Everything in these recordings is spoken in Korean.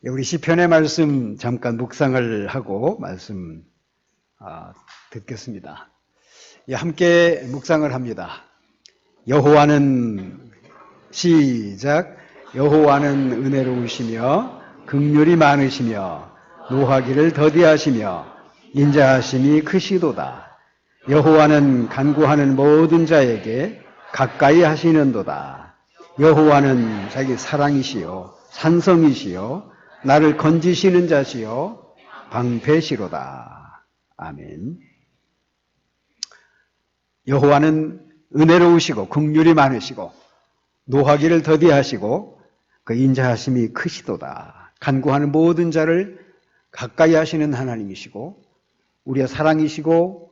우리 시편의 말씀 잠깐 묵상을 하고 말씀 듣겠습니다. 함께 묵상을 합니다. 여호와는 시작. 여호와는 은혜로우시며 긍휼이 많으시며 노하기를 더디하시며 인자하심이 크시도다. 여호와는 간구하는 모든 자에게 가까이 하시는도다. 여호와는 자기 사랑이시요 산성이시요 나를 건지시는 자시요 방패시로다. 아멘. 여호와는 은혜로우시고 긍휼이 많으시고 노하기를 더디하시고 그 인자하심이 크시도다. 간구하는 모든 자를 가까이 하시는 하나님이시고 우리의 사랑이시고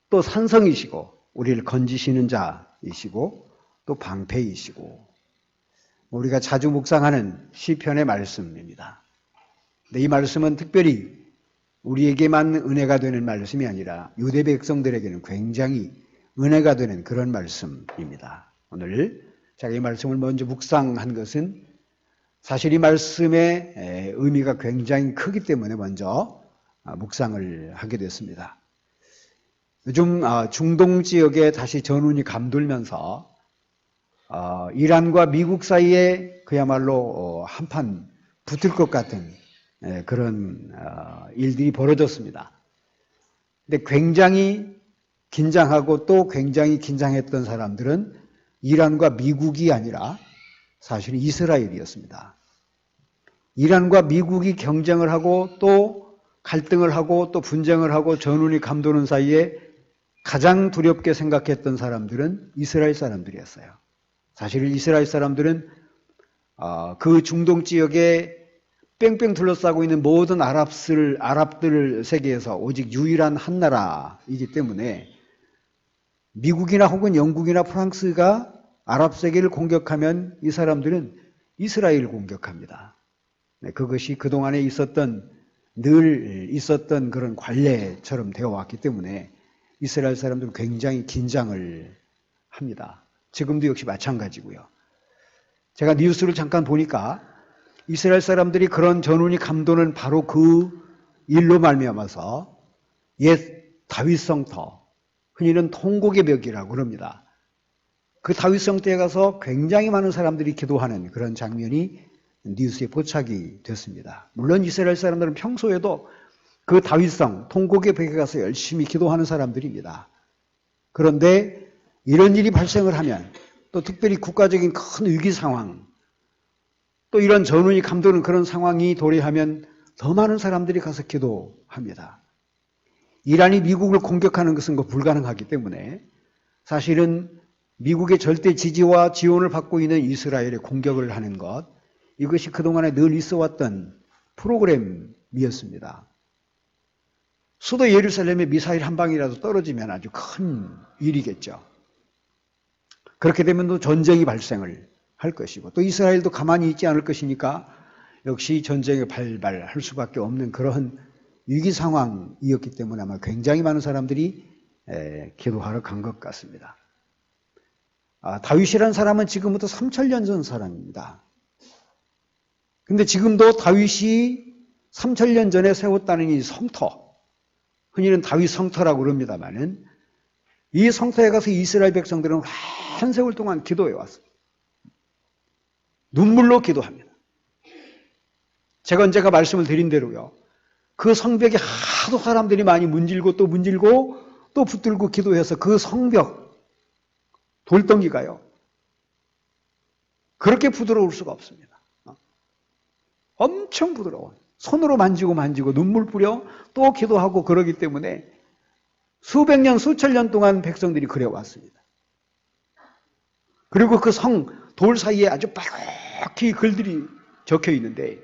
또 산성이시고 우리를 건지시는 자이시고 또 방패이시고 우리가 자주 묵상하는 시편의 말씀입니다. 근데 이 말씀은 특별히 우리에게만 은혜가 되는 말씀이 아니라 유대 백성들에게는 굉장히 은혜가 되는 그런 말씀입니다. 오늘 제가 이 말씀을 먼저 묵상한 것은 사실 이 말씀의 의미가 굉장히 크기 때문에 먼저 묵상을 하게 됐습니다. 요즘 중동 지역에 다시 전운이 감돌면서 이란과 미국 사이에 그야말로 한판 붙을 것 같은 그런 일들이 벌어졌습니다. 근데 굉장히 긴장하고 또 굉장히 긴장했던 사람들은 이란과 미국이 아니라 사실은 이스라엘이었습니다. 이란과 미국이 경쟁을 하고 또 갈등을 하고 또 분쟁을 하고 전운이 감도는 사이에 가장 두렵게 생각했던 사람들은 이스라엘 사람들이었어요. 사실 이스라엘 사람들은 그 중동 지역에 뺑뺑 둘러싸고 있는 모든 아랍들 세계에서 오직 유일한 한 나라이기 때문에 미국이나 혹은 영국이나 프랑스가 아랍 세계를 공격하면 이 사람들은 이스라엘을 공격합니다. 그것이 그동안에 늘 있었던 그런 관례처럼 되어 왔기 때문에 이스라엘 사람들은 굉장히 긴장을 합니다. 지금도 역시 마찬가지고요. 제가 뉴스를 잠깐 보니까 이스라엘 사람들이 그런 전운이 감도는 바로 그 일로 말미암아서 옛 다윗 성터, 흔히는 통곡의 벽이라고 합니다. 그 다윗 성터에 가서 굉장히 많은 사람들이 기도하는 그런 장면이 뉴스에 포착이 됐습니다. 물론 이스라엘 사람들은 평소에도 그 다윗성, 통곡의 벽에 가서 열심히 기도하는 사람들입니다. 그런데 이런 일이 발생을 하면 또 특별히 국가적인 큰 위기 상황, 또 이런 전운이 감도는 그런 상황이 도래하면 더 많은 사람들이 가서 기도합니다. 이란이 미국을 공격하는 것은 불가능하기 때문에 사실은 미국의 절대 지지와 지원을 받고 있는 이스라엘에 공격을 하는 것, 이것이 그동안에 늘 있어왔던 프로그램이었습니다. 수도 예루살렘에 미사일 한 방이라도 떨어지면 아주 큰 일이겠죠. 그렇게 되면 또 전쟁이 발생을 할 것이고 또 이스라엘도 가만히 있지 않을 것이니까 역시 전쟁에 발발할 수밖에 없는 그런 위기 상황이었기 때문에 아마 굉장히 많은 사람들이 기도하러 간 것 같습니다. 다윗이라는 사람은 지금부터 3000년 전 사람입니다. 근데 지금도 다윗이 3000년 전에 세웠다는 이 성터, 흔히는 다윗 성터라고 그럽니다만은 이 성터에 가서 이스라엘 백성들은 한 세월 동안 기도해 왔어요. 눈물로 기도합니다. 제가 언제가 말씀을 드린 대로요. 그 성벽에 하도 사람들이 많이 문질고 또 붙들고 기도해서 그 성벽, 돌덩이가요. 그렇게 부드러울 수가 없습니다. 엄청 부드러워. 손으로 만지고 눈물 뿌려 또 기도하고 그러기 때문에 수백 년, 수천 년 동안 백성들이 그래왔습니다. 그리고 그 돌 사이에 아주 빨갛게 글들이 적혀 있는데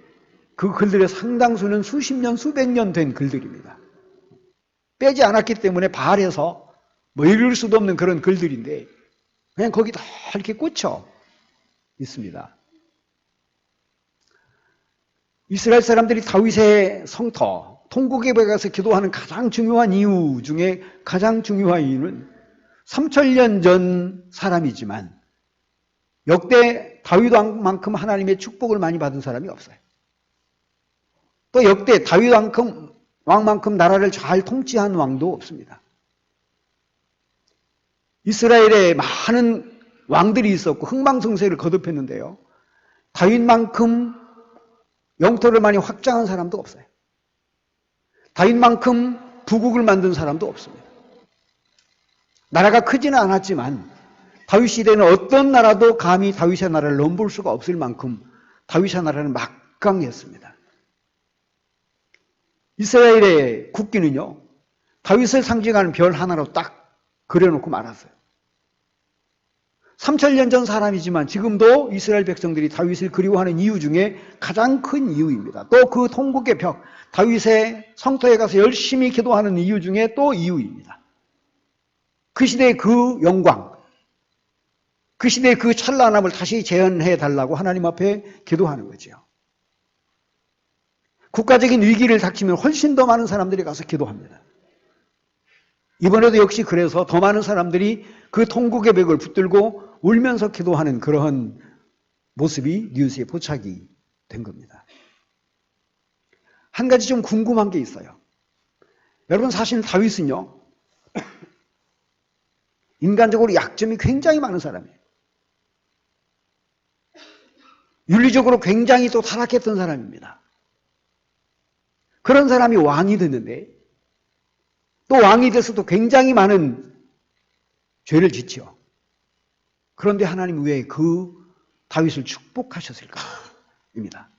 그 글들의 상당수는 수십 년, 수백 년 된 글들입니다. 빼지 않았기 때문에 발해서 읽을 수도 없는 그런 글들인데 그냥 거기 다 이렇게 꽂혀 있습니다. 이스라엘 사람들이 다윗의 성터, 통곡의 벽에 가서 기도하는 가장 중요한 이유 중에 가장 중요한 이유는 3000년 전 사람이지만 역대 다윗 왕만큼 하나님의 축복을 많이 받은 사람이 없어요. 또 역대 다윗 왕만큼 나라를 잘 통치한 왕도 없습니다. 이스라엘에 많은 왕들이 있었고 흥망성쇠를 거듭했는데요. 다윗만큼 영토를 많이 확장한 사람도 없어요. 다윗만큼 부국을 만든 사람도 없습니다. 나라가 크지는 않았지만 다윗 시대는 어떤 나라도 감히 다윗의 나라를 넘볼 수가 없을 만큼 다윗의 나라는 막강했습니다. 이스라엘의 국기는요, 다윗을 상징하는 별 하나로 딱 그려놓고 말았어요. 3000년 전 사람이지만 지금도 이스라엘 백성들이 다윗을 그리워하는 이유 중에 가장 큰 이유입니다. 또 그 통곡의 벽, 다윗의 성터에 가서 열심히 기도하는 이유 중에 또 이유입니다. 그 시대의 그 영광, 그 시대의 그 찬란함을 다시 재현해 달라고 하나님 앞에 기도하는 거죠. 국가적인 위기를 닥치면 훨씬 더 많은 사람들이 가서 기도합니다. 이번에도 역시 그래서 더 많은 사람들이 그 통곡의 벽을 붙들고 울면서 기도하는 그러한 모습이 뉴스에 포착이 된 겁니다. 한 가지 좀 궁금한 게 있어요. 여러분, 사실 다윗은요, 인간적으로 약점이 굉장히 많은 사람이에요. 윤리적으로 굉장히 또 타락했던 사람입니다. 그런 사람이 왕이 됐는데 또 왕이 돼서도 굉장히 많은 죄를 짓죠. 그런데 하나님 왜 그 다윗을 축복하셨을까입니다.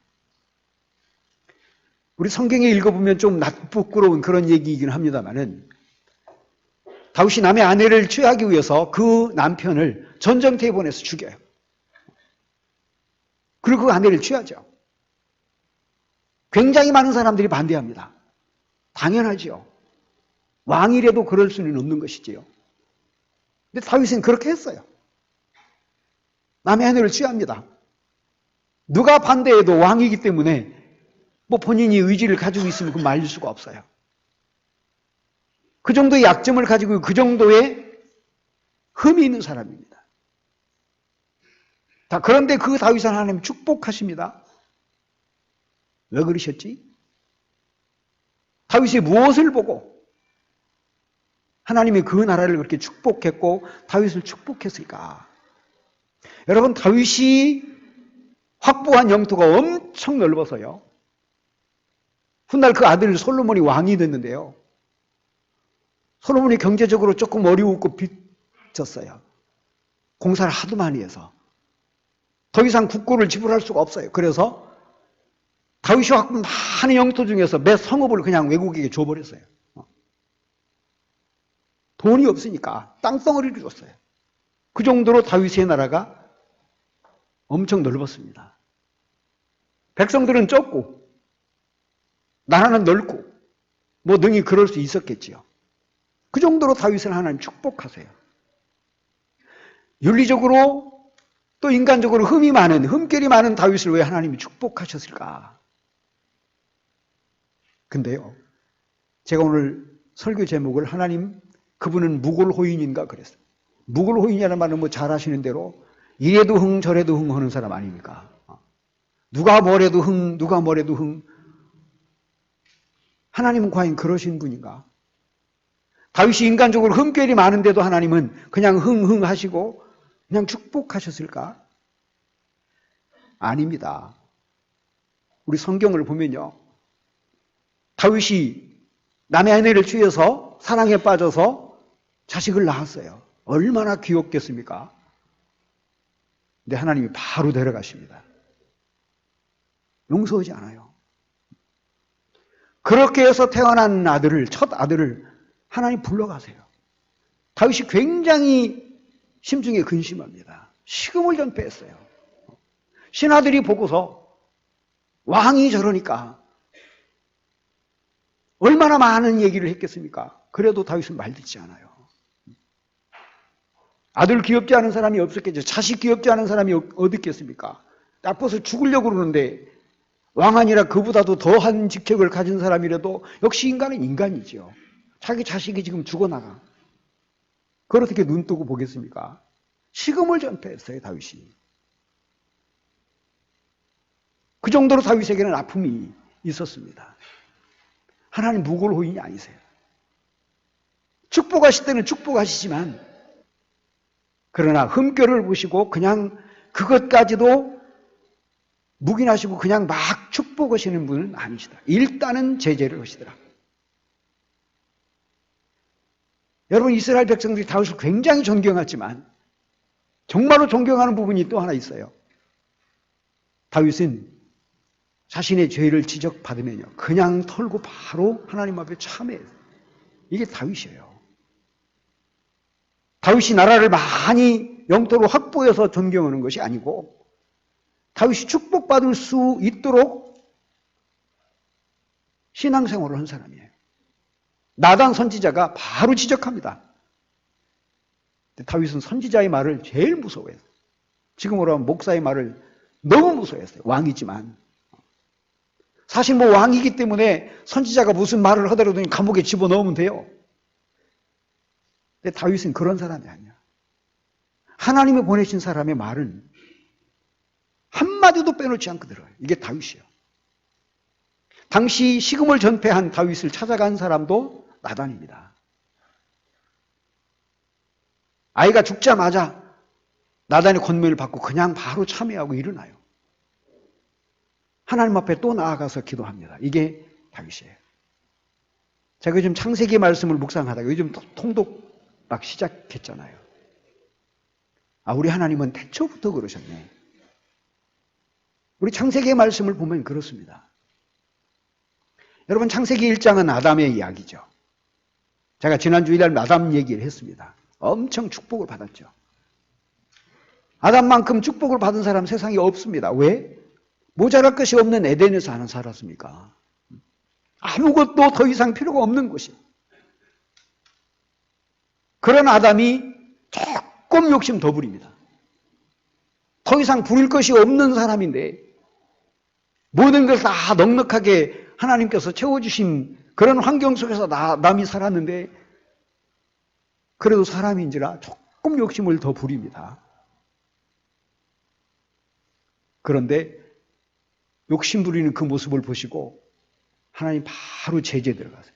우리 성경에 읽어보면 좀 부끄러운 그런 얘기이긴 합니다만은 다윗이 남의 아내를 취하기 위해서 그 남편을 전쟁터에 보내서 죽여요. 그리고 그 아내를 취하죠. 굉장히 많은 사람들이 반대합니다. 당연하지요. 왕이라도 그럴 수는 없는 것이지요. 근데 다윗은 그렇게 했어요. 남의 아내를 취합니다. 누가 반대해도 왕이기 때문에 뭐 본인이 의지를 가지고 있으면 그 말릴 수가 없어요. 그 정도의 약점을 가지고 그 정도의 흠이 있는 사람입니다. 그런데 그 다윗은 하나님 축복하십니다. 왜 그러셨지? 다윗이 무엇을 보고 하나님이 그 나라를 그렇게 축복했고 다윗을 축복했을까? 여러분, 다윗이 확보한 영토가 엄청 넓어서요. 훗날 그 아들 솔로몬이 왕이 됐는데요. 솔로몬이 경제적으로 조금 어려웠고 빚졌어요. 공사를 하도 많이 해서. 더 이상 국고를 지불할 수가 없어요. 그래서 다윗이 확보한 많은 영토 중에서 몇 성읍을 그냥 외국에게 줘버렸어요. 돈이 없으니까 땅덩어리를 줬어요. 그 정도로 다윗의 나라가 엄청 넓었습니다. 백성들은 적고 나라는 넓고 뭐 능히 그럴 수 있었겠지요. 그 정도로 다윗을 하나님 축복하세요. 윤리적으로 또 인간적으로 흠결이 많은 다윗을 왜 하나님이 축복하셨을까? 근데요, 제가 오늘 설교 제목을 하나님 그분은 무골호인인가 그랬어요. 무골호인이라는 말은 뭐 잘 아시는 대로 이래도 흥 저래도 흥 하는 사람 아닙니까? 누가 뭐래도 흥, 누가 뭐래도 흥. 하나님은 과연 그러신 분인가? 다윗이 인간적으로 흠결이 많은데도 하나님은 그냥 흥흥 하시고 그냥 축복하셨을까? 아닙니다. 우리 성경을 보면요, 다윗이 남의 아내를 취해서 사랑에 빠져서 자식을 낳았어요. 얼마나 귀엽겠습니까? 근데 하나님이 바로 데려가십니다. 용서하지 않아요. 그렇게 해서 태어난 아들을, 첫 아들을 하나님 불러가세요. 다윗이 굉장히 심중에 근심합니다. 식음을 전폐했어요. 신하들이 보고서 왕이 저러니까 얼마나 많은 얘기를 했겠습니까? 그래도 다윗은 말 듣지 않아요. 아들 귀엽지 않은 사람이 없었겠죠. 자식 귀엽지 않은 사람이 어디 있겠습니까? 나빠서 죽으려고 그러는데 왕 아니라 그보다도 더한 직책을 가진 사람이라도 역시 인간은 인간이죠. 자기 자식이 지금 죽어나가. 그걸 어떻게 눈 뜨고 보겠습니까? 식음을 전폐했어요, 다윗이. 그 정도로 다윗에게는 아픔이 있었습니다. 하나님 무골호인이 아니세요. 축복하실 때는 축복하시지만 그러나 흠결을 보시고 그냥 그것까지도 묵인하시고 그냥 막 축복하시는 분은 아니시다. 일단은 제재를 하시더라. 여러분, 이스라엘 백성들이 다윗을 굉장히 존경하지만 정말로 존경하는 부분이 또 하나 있어요. 다윗은 자신의 죄를 지적받으면요, 그냥 털고 바로 하나님 앞에 참회해요. 이게 다윗이에요. 다윗이 나라를 많이 영토로 확보해서 존경하는 것이 아니고 다윗이 축복받을 수 있도록 신앙생활을 한 사람이에요. 나단 선지자가 바로 지적합니다. 다윗은 선지자의 말을 제일 무서워했어요. 지금으로 하면 목사의 말을 너무 무서워했어요. 왕이지만. 사실 뭐 왕이기 때문에 선지자가 무슨 말을 하더라도 감옥에 집어넣으면 돼요. 근데 다윗은 그런 사람이 아니야. 하나님이 보내신 사람의 말은 한마디도 빼놓지 않고 들어요. 이게 다윗이에요. 당시 식음을 전폐한 다윗을 찾아간 사람도 나단입니다. 아이가 죽자마자 나단의 권면을 받고 그냥 바로 참회하고 일어나요. 하나님 앞에 또 나아가서 기도합니다. 이게 다윗이에요. 제가 요즘 창세기 말씀을 묵상하다가 요즘 통독 막 시작했잖아요. 우리 하나님은 태초부터 그러셨네. 우리 창세기의 말씀을 보면 그렇습니다. 여러분, 창세기 1장은 아담의 이야기죠. 제가 지난 주일에 아담 얘기를 했습니다. 엄청 축복을 받았죠. 아담만큼 축복을 받은 사람 세상에 없습니다. 왜? 모자랄 것이 없는 에덴에서 하나 살았습니까? 아무것도 더 이상 필요가 없는 곳이. 그런 아담이 조금 욕심 더 부립니다. 더 이상 부릴 것이 없는 사람인데 모든 것을 다 넉넉하게 하나님께서 채워주신 그런 환경 속에서 남이 살았는데 그래도 사람인지라 조금 욕심을 더 부립니다. 그런데 욕심 부리는 그 모습을 보시고 하나님 바로 제재 들어가세요.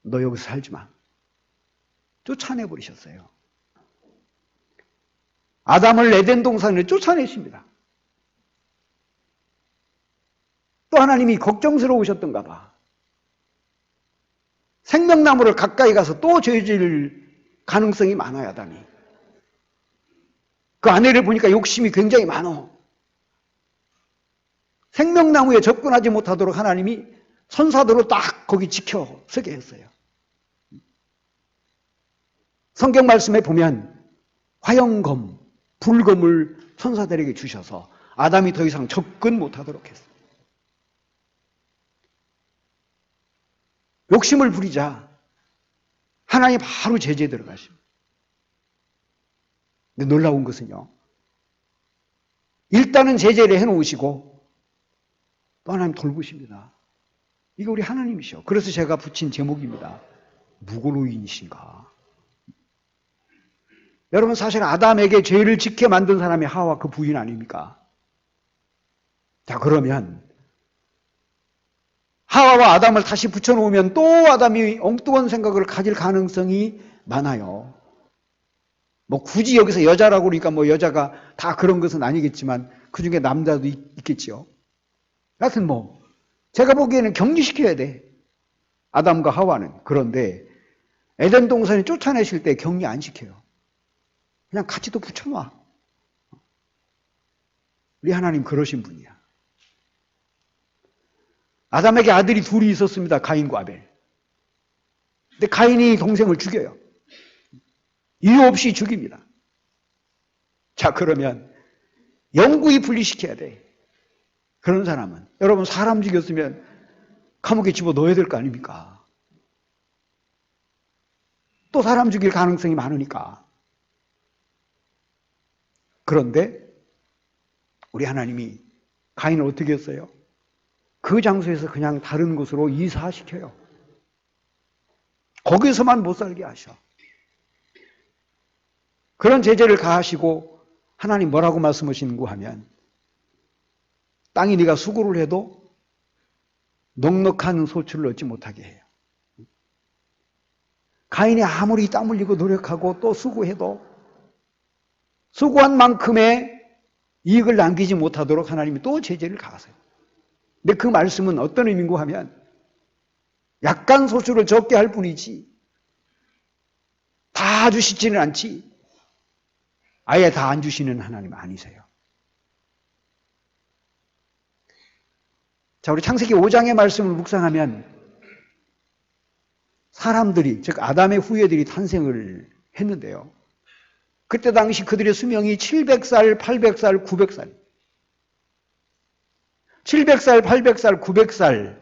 너 여기서 살지 마. 쫓아내버리셨어요. 아담을 에덴 동산에 쫓아내십니다. 또 하나님이 걱정스러우셨던가 봐. 생명나무를 가까이 가서 또 죄질 가능성이 많아요, 아담이. 그 아내를 보니까 욕심이 굉장히 많아. 생명나무에 접근하지 못하도록 하나님이 선사도로 딱 거기 지켜 서게 했어요. 성경 말씀에 보면 화영검, 불검을 선사들에게 주셔서 아담이 더 이상 접근 못하도록 했어요. 욕심을 부리자 하나님 바로 제재에 들어가십니다. 근데 놀라운 것은요, 일단은 제재를 해놓으시고 또 하나님 돌보십니다. 이게 우리 하나님이셔. 그래서 제가 붙인 제목입니다. 무고로인이신가? 여러분, 사실 아담에게 죄를 짓게 만든 사람이 하와 그 부인 아닙니까? 자, 그러면 하와와 아담을 다시 붙여놓으면 또 아담이 엉뚱한 생각을 가질 가능성이 많아요. 뭐 굳이 여기서 여자라고 그러니까 뭐 여자가 다 그런 것은 아니겠지만 그 중에 남자도 있겠지요. 하여튼 뭐 제가 보기에는 격리시켜야 돼. 아담과 하와는. 그런데 에덴 동산에 쫓아내실 때 격리 안 시켜요. 그냥 같이 또 붙여놔. 우리 하나님 그러신 분이야. 아담에게 아들이 둘이 있었습니다. 가인과 아벨. 근데 가인이 동생을 죽여요. 이유 없이 죽입니다. 자, 그러면 영구히 분리시켜야 돼. 그런 사람은. 여러분, 사람 죽였으면 감옥에 집어넣어야 될 거 아닙니까? 또 사람 죽일 가능성이 많으니까. 그런데 우리 하나님이 가인을 어떻게 했어요? 그 장소에서 그냥 다른 곳으로 이사시켜요. 거기서만 못 살게 하셔. 그런 제재를 가하시고 하나님 뭐라고 말씀하시는고 하면 땅이 네가 수고를 해도 넉넉한 소출을 얻지 못하게 해요. 가인이 아무리 땀 흘리고 노력하고 또 수고해도 수고한 만큼의 이익을 남기지 못하도록 하나님이 또 제재를 가하세요. 근데 그 말씀은 어떤 의미인가 하면 약간 소출을 적게 할 뿐이지 다 주시지는 않지 아예 다 안 주시는 하나님 아니세요. 자, 우리 창세기 5장의 말씀을 묵상하면 사람들이, 즉 아담의 후예들이 탄생을 했는데요. 그때 당시 그들의 수명이 700살, 800살, 900살. 700살, 800살, 900살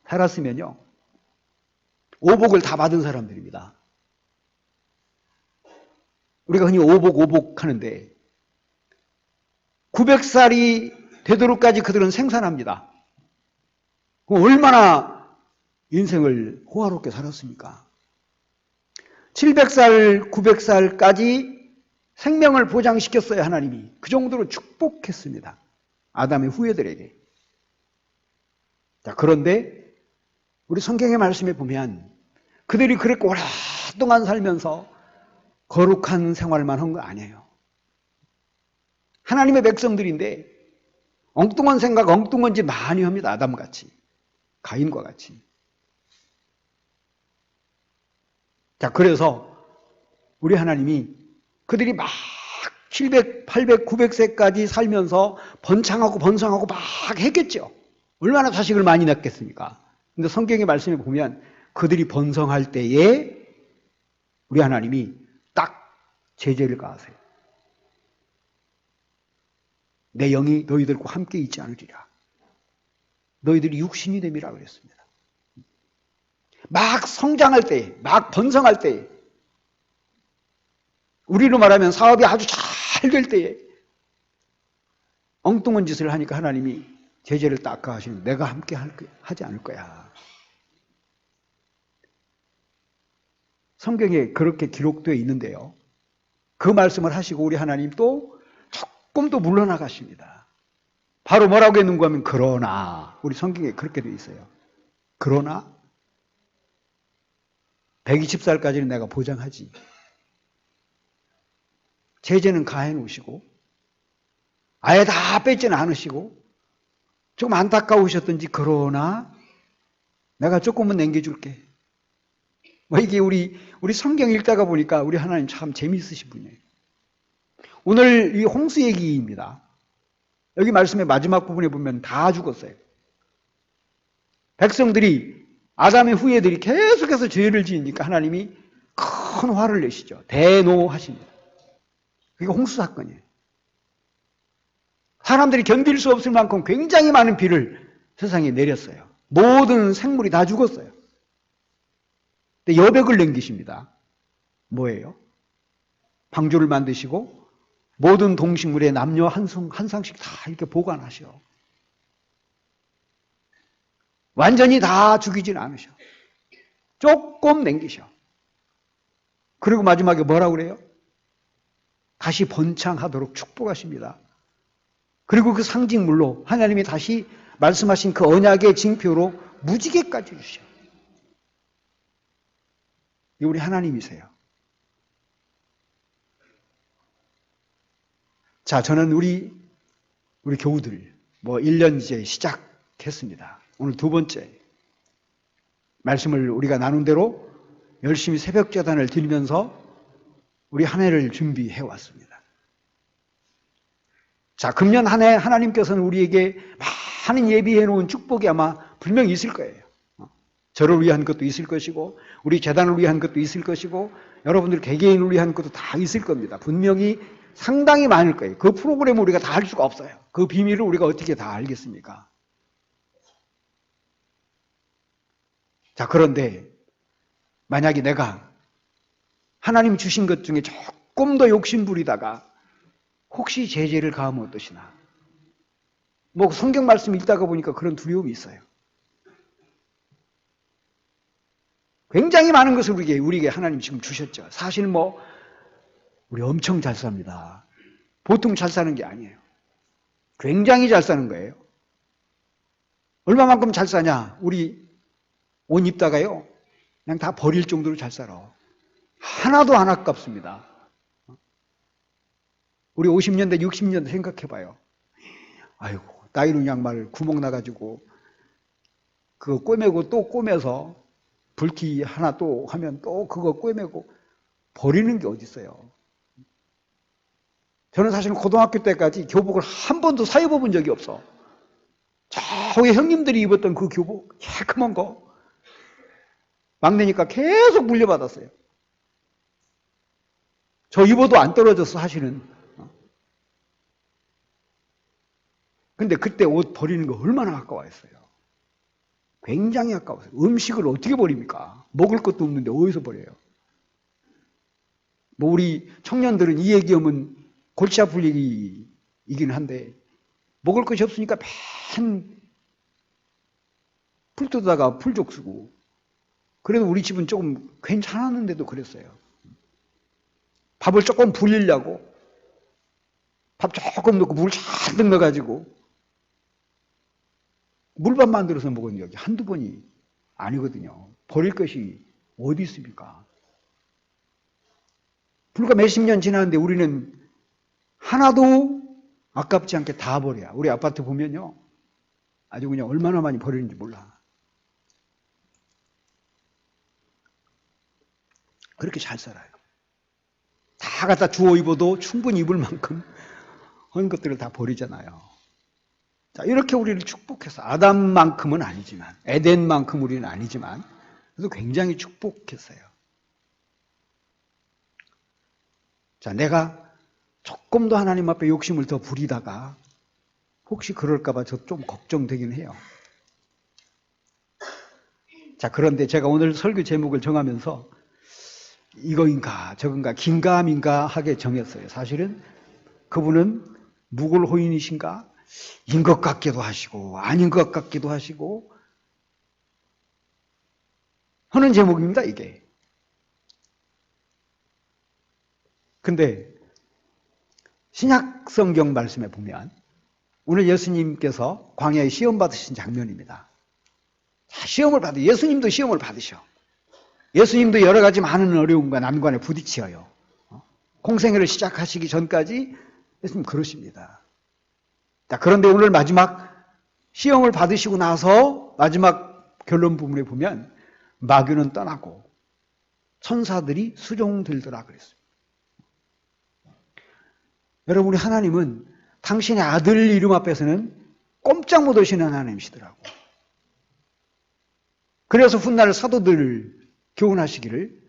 살았으면요. 오복을 다 받은 사람들입니다. 우리가 흔히 오복 하는데 900살이 되도록까지 그들은 생산합니다. 그럼 얼마나 인생을 호화롭게 살았습니까? 700살, 900살까지 생명을 보장시켰어요, 하나님이. 그 정도로 축복했습니다. 아담의 후예들에게. 자, 그런데 우리 성경의 말씀에 보면 그들이 그렇게 오랫동안 살면서 거룩한 생활만 한 거 아니에요. 하나님의 백성들인데 엉뚱한 생각, 엉뚱한 짓 많이 합니다. 아담같이. 가인과 같이. 자, 그래서 우리 하나님이 그들이 막 700, 800, 900세까지 살면서 번창하고 번성하고 막 했겠죠. 얼마나 자식을 많이 낳겠습니까? 근데 성경의 말씀에 보면 그들이 번성할 때에 우리 하나님이 딱 제재를 가하세요. 내 영이 너희들과 함께 있지 않으리라. 너희들이 육신이 됨이라 그랬습니다. 막 성장할 때, 막 번성할 때, 우리로 말하면 사업이 아주 잘 될 때에 엉뚱한 짓을 하니까 하나님이 제재를 딱 가하시는 내가 함께 하지 않을 거야. 성경에 그렇게 기록되어 있는데요. 그 말씀을 하시고 우리 하나님 또 조금 더 물러나가십니다. 바로 뭐라고 했는가 하면 그러나, 우리 성경에 그렇게 되어 있어요. 그러나 120살까지는 내가 보장하지. 제재는 가해 놓으시고 아예 다 뺏지는 않으시고 조금 안타까우셨던지 그러나 내가 조금은 남겨줄게. 뭐 이게 우리 성경 읽다가 보니까 우리 하나님 참 재미있으신 분이에요. 오늘 이 홍수 얘기입니다. 여기 말씀의 마지막 부분에 보면 다 죽었어요. 백성들이 아담의 후예들이 계속해서 죄를 지으니까 하나님이 큰 화를 내시죠. 대노하십니다. 그게 홍수 사건이에요. 사람들이 견딜 수 없을 만큼 굉장히 많은 비를 세상에 내렸어요. 모든 생물이 다 죽었어요. 근데 여백을 남기십니다. 뭐예요? 방주를 만드시고 모든 동식물의 남녀 한 상씩 다 이렇게 보관하셔. 완전히 다 죽이진 않으셔. 조금 남기셔. 그리고 마지막에 뭐라고 그래요? 다시 번창하도록 축복하십니다. 그리고 그 상징물로 하나님이 다시 말씀하신 그 언약의 징표로 무지개까지 주셔. 이 우리 하나님이세요. 자, 저는 우리 교우들 1년 이제 시작했습니다. 오늘 두 번째 말씀을 우리가 나눈 대로 열심히 새벽 제단을 드리면서 우리 한 해를 준비해 왔습니다. 자, 금년 한 해 하나님께서는 우리에게 많은 예비해 놓은 축복이 아마 분명히 있을 거예요. 저를 위한 것도 있을 것이고 우리 재단을 위한 것도 있을 것이고 여러분들 개개인을 위한 것도 다 있을 겁니다. 분명히 상당히 많을 거예요. 그 프로그램을 우리가 다 알 수가 없어요. 그 비밀을 우리가 어떻게 다 알겠습니까? 자, 그런데 만약에 내가 하나님 주신 것 중에 조금 더 욕심부리다가 혹시 제재를 가하면 어떠시나? 성경 말씀 읽다가 보니까 그런 두려움이 있어요. 굉장히 많은 것을 우리에게 하나님 지금 주셨죠. 사실 우리 엄청 잘 삽니다. 보통 잘 사는 게 아니에요. 굉장히 잘 사는 거예요. 얼마만큼 잘 사냐? 우리 옷 입다가요, 그냥 다 버릴 정도로 잘 살아. 하나도 안 아깝습니다. 우리 50년대, 60년대 생각해봐요. 아이고, 나이론 양말 구멍 나가지고 그거 꿰매고 또 꿰매서 불티 하나 또 하면 또 그거 꿰매고 버리는 게 어디 있어요. 저는 사실 고등학교 때까지 교복을 한 번도 사입어본 적이 없어. 저희 형님들이 입었던 그 교복, 새카만 거. 막내니까 계속 물려받았어요. 저 입어도 안 떨어졌어, 사실은. 근데 그때 옷 버리는 거 얼마나 아까워했어요. 굉장히 아까웠어요. 음식을 어떻게 버립니까? 먹을 것도 없는데 어디서 버려요? 뭐 우리 청년들은 이 얘기하면 골치 아플 얘기이긴 한데, 먹을 것이 없으니까 맨 풀 뜯다가 풀족 쓰고, 그래도 우리 집은 조금 괜찮았는데도 그랬어요. 밥을 조금 불리려고 밥 조금 넣고 물 잔뜩 넣어가지고 물밥 만들어서 먹은 적이 한두 번이 아니거든요. 버릴 것이 어디 있습니까? 불과 몇십 년 지났는데 우리는 하나도 아깝지 않게 다 버려요. 우리 아파트 보면요, 아주 그냥 얼마나 많이 버리는지 몰라. 그렇게 잘 살아요. 다 갖다 주워 입어도 충분히 입을 만큼 하는 것들을 다 버리잖아요. 자, 이렇게 우리를 축복해서, 아담만큼은 아니지만, 에덴만큼 우리는 아니지만, 그래도 굉장히 축복했어요. 자, 내가 조금 더 하나님 앞에 욕심을 더 부리다가 혹시 그럴까봐 저 좀 걱정되긴 해요. 자, 그런데 제가 오늘 설교 제목을 정하면서 이거인가 저건가 긴가민가 하게 정했어요. 사실은 그분은 무골호인이신가? 인 것 같기도 하시고 아닌 것 같기도 하시고 하는 제목입니다, 이게. 근데 신약 성경 말씀에 보면 오늘 예수님께서 광야에 시험 받으신 장면입니다. 자, 시험을 받으, 예수님도 시험을 받으셔. 예수님도 여러 가지 많은 어려움과 난관에 부딪혀요. 공생애를 시작하시기 전까지 예수님 그러십니다. 자, 그런데 오늘 마지막 시험을 받으시고 나서 마지막 결론 부분에 보면 마귀는 떠나고 천사들이 수종들더라 그랬습니다. 여러분, 우리 하나님은 당신의 아들 이름 앞에서는 꼼짝 못 하시는 하나님이시더라고. 그래서 훗날 사도들을 교훈하시기를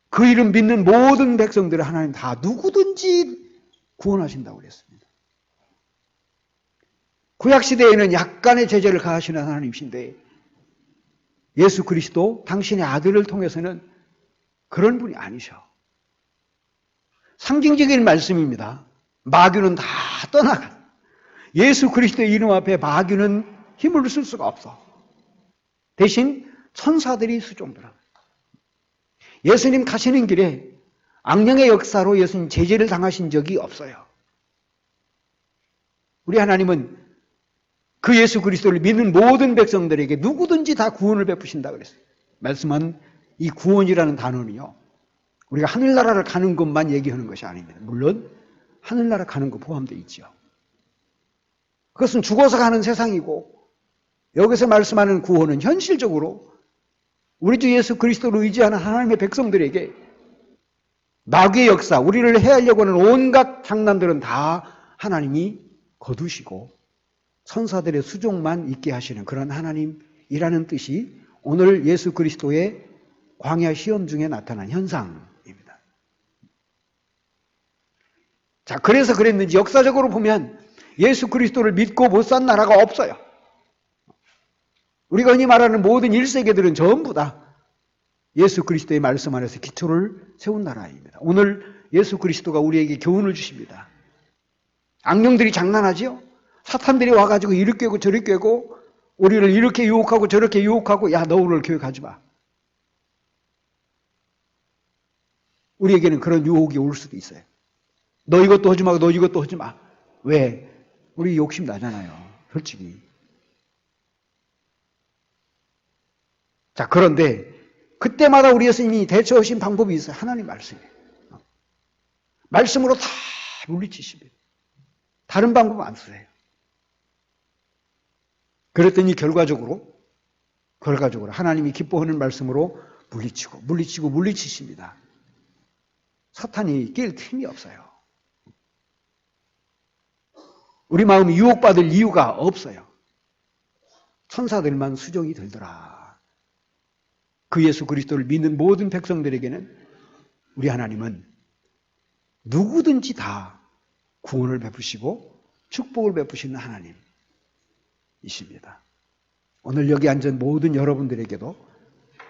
그 이름 믿는 모든 백성들을 하나님 다 누구든지 구원하신다고 그랬습니다. 구약시대에는 약간의 제재를 가하시는 하나님이신데 예수 그리스도 당신의 아들을 통해서는 그런 분이 아니셔. 상징적인 말씀입니다. 마귀는 다 떠나가. 예수 그리스도의 이름 앞에 마귀는 힘을 쓸 수가 없어. 대신 천사들이 수종들어. 예수님 가시는 길에 악령의 역사로 예수님 제재를 당하신 적이 없어요. 우리 하나님은 그 예수 그리스도를 믿는 모든 백성들에게 누구든지 다 구원을 베푸신다 그랬어요. 말씀한 이 구원이라는 단어는요, 우리가 하늘나라를 가는 것만 얘기하는 것이 아닙니다. 물론 하늘나라 가는 거 포함되어 있죠. 그것은 죽어서 가는 세상이고, 여기서 말씀하는 구원은 현실적으로 우리 주 예수 그리스도를 의지하는 하나님의 백성들에게 마귀의 역사, 우리를 해하려고 하는 온갖 장난들은 다 하나님이 거두시고 천사들의 수종만 있게 하시는 그런 하나님이라는 뜻이 오늘 예수 그리스도의 광야 시험 중에 나타난 현상입니다. 자, 그래서 그랬는지 역사적으로 보면 예수 그리스도를 믿고 못 산 나라가 없어요. 우리가 흔히 말하는 모든 1세계들은 전부 다 예수 그리스도의 말씀 안에서 기초를 세운 나라입니다. 오늘 예수 그리스도가 우리에게 교훈을 주십니다. 악령들이 장난하지요? 사탄들이 와가지고 이리 꿰고 저리 꿰고 우리를 이렇게 유혹하고 저렇게 유혹하고, 야, 너 오늘 교회 가지 마. 우리에게는 그런 유혹이 올 수도 있어요. 너 이것도 하지 마, 너 이것도 하지 마. 왜? 우리 욕심 나잖아요, 솔직히. 자, 그런데 그때마다 우리 예수님이 대처하신 방법이 있어요. 하나님 말씀이에요. 말씀으로 다 물리치십니다. 다른 방법 안 쓰세요. 그랬더니 결과적으로 하나님이 기뻐하는 말씀으로 물리치십니다. 사탄이 낄 틈이 없어요. 우리 마음이 유혹받을 이유가 없어요. 천사들만 수종이 들더라. 그 예수 그리스도를 믿는 모든 백성들에게는 우리 하나님은 누구든지 다 구원을 베푸시고 축복을 베푸시는 하나님이십니다. 오늘 여기 앉은 모든 여러분들에게도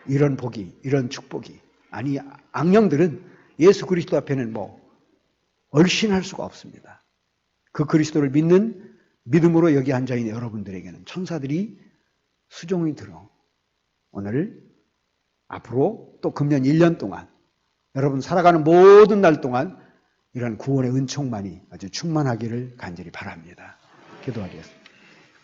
이런 복이, 이런 축복이, 아니 악령들은 예수 그리스도 앞에는 얼씬할 수가 없습니다. 그 그리스도를 믿는 믿음으로 여기 앉아있는 여러분들에게는 천사들이 수종이 들어 오늘 앞으로 또 금년 1년 동안 여러분 살아가는 모든 날 동안 이런 구원의 은총만이 아주 충만하기를 간절히 바랍니다. 기도하겠습니다.